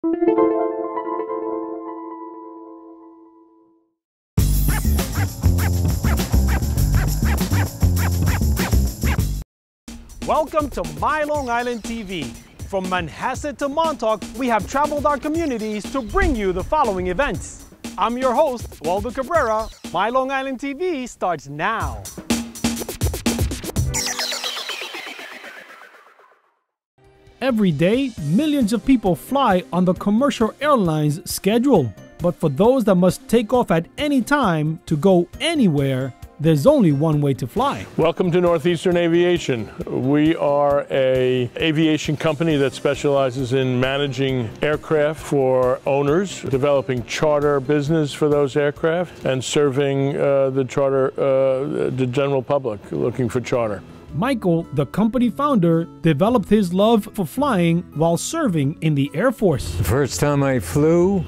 Welcome to MyLITV. From Manhasset to Montauk, we have traveled our communities to bring you the following events. I'm your host, Waldo Cabrera. MyLITV starts now. Every day, millions of people fly on the commercial airlines schedule. But for those that must take off at any time to go anywhere, there's only one way to fly. Welcome to Northeastern Aviation. We are an aviation company that specializes in managing aircraft for owners, developing charter business for those aircraft, and serving the general public looking for charter. Michael, the company founder, developed his love for flying while serving in the Air Force. The first time I flew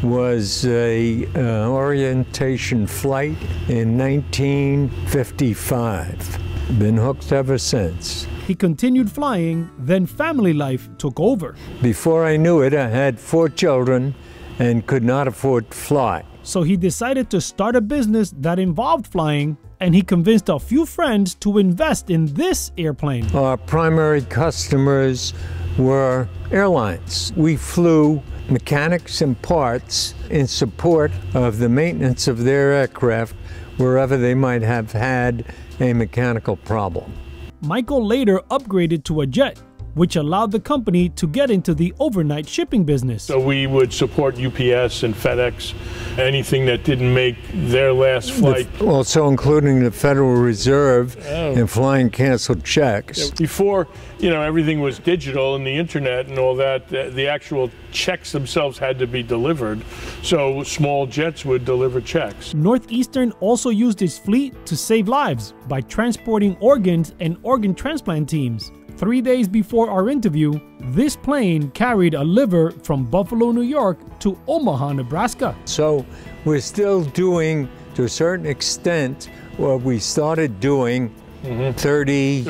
was an orientation flight in 1955. Been hooked ever since. He continued flying, then family life took over. Before I knew it, I had 4 children and could not afford to fly. So he decided to start a business that involved flying, and he convinced a few friends to invest in this airplane. Our primary customers were airlines. We flew mechanics and parts in support of the maintenance of their aircraft wherever they might have had a mechanical problem. Michael later upgraded to a jet, which allowed the company to get into the overnight shipping business. So we would support UPS and FedEx, anything that didn't make their last flight. Also including the Federal Reserve and flying canceled checks. Before, everything was digital and the internet and all that, the actual checks themselves had to be delivered. So small jets would deliver checks. Northeastern also used its fleet to save lives by transporting organs and organ transplant teams. 3 days before our interview, this plane carried a liver from Buffalo, New York to Omaha, Nebraska. So we're still doing, to a certain extent, what we started doing 38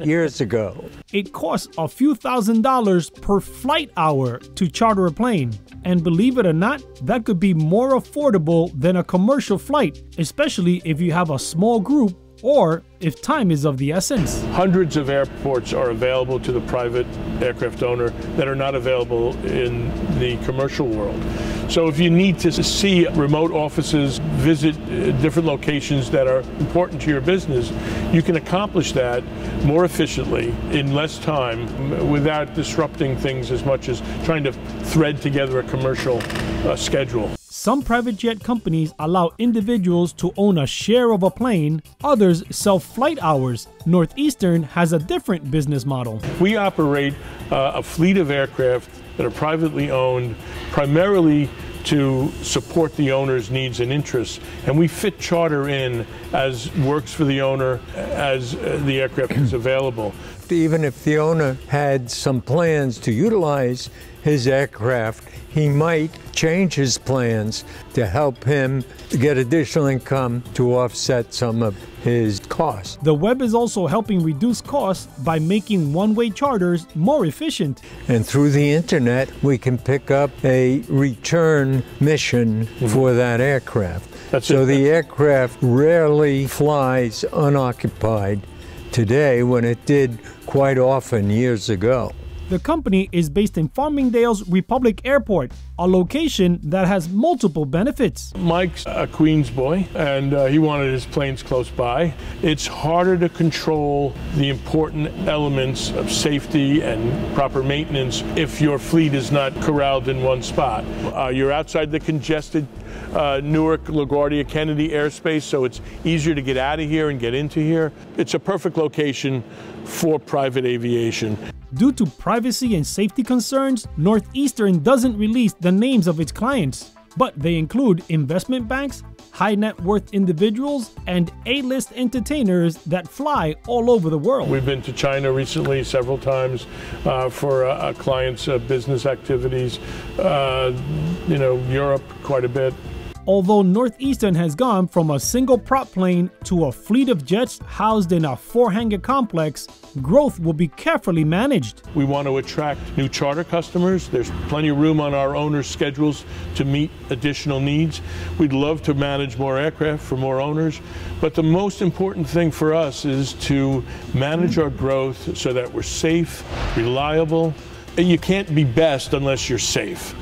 years ago. It costs a few $1,000s per flight hour to charter a plane. And believe it or not, that could be more affordable than a commercial flight, especially if you have a small group or if time is of the essence. Hundreds of airports are available to the private aircraft owner that are not available in the commercial world. So if you need to see remote offices, visit different locations that are important to your business, you can accomplish that more efficiently in less time without disrupting things as much as trying to thread together a commercial schedule. Some private jet companies allow individuals to own a share of a plane, others sell flight hours. Northeastern has a different business model. We operate a fleet of aircraft that are privately owned, primarily to support the owner's needs and interests, and we fit charter in as works for the owner as the aircraft is available. Even if the owner had some plans to utilize his aircraft, he might change his plans to help him get additional income to offset some of his costs. The web is also helping reduce costs by making one-way charters more efficient. And through the internet, we can pick up a return mission for that aircraft. So the aircraft rarely flies unoccupied today when it did quite often years ago. The company is based in Farmingdale's Republic Airport, a location that has multiple benefits. Mike's a Queens boy, and he wanted his planes close by. It's harder to control the important elements of safety and proper maintenance if your fleet is not corralled in one spot. You're outside the congested Newark, LaGuardia, Kennedy airspace, so it's easier to get out of here and get into here. It's a perfect location for private aviation. Due to privacy and safety concerns, Northeastern doesn't release the names of its clients, but they include investment banks, high net worth individuals, and A-list entertainers that fly all over the world. We've been to China recently several times for clients' business activities, Europe quite a bit. Although Northeastern has gone from a single prop plane to a fleet of jets housed in a 4-hangar complex, growth will be carefully managed. We want to attract new charter customers. There's plenty of room on our owners' schedules to meet additional needs. We'd love to manage more aircraft for more owners, but the most important thing for us is to manage our growth so that we're safe, reliable. You can't be best unless you're safe.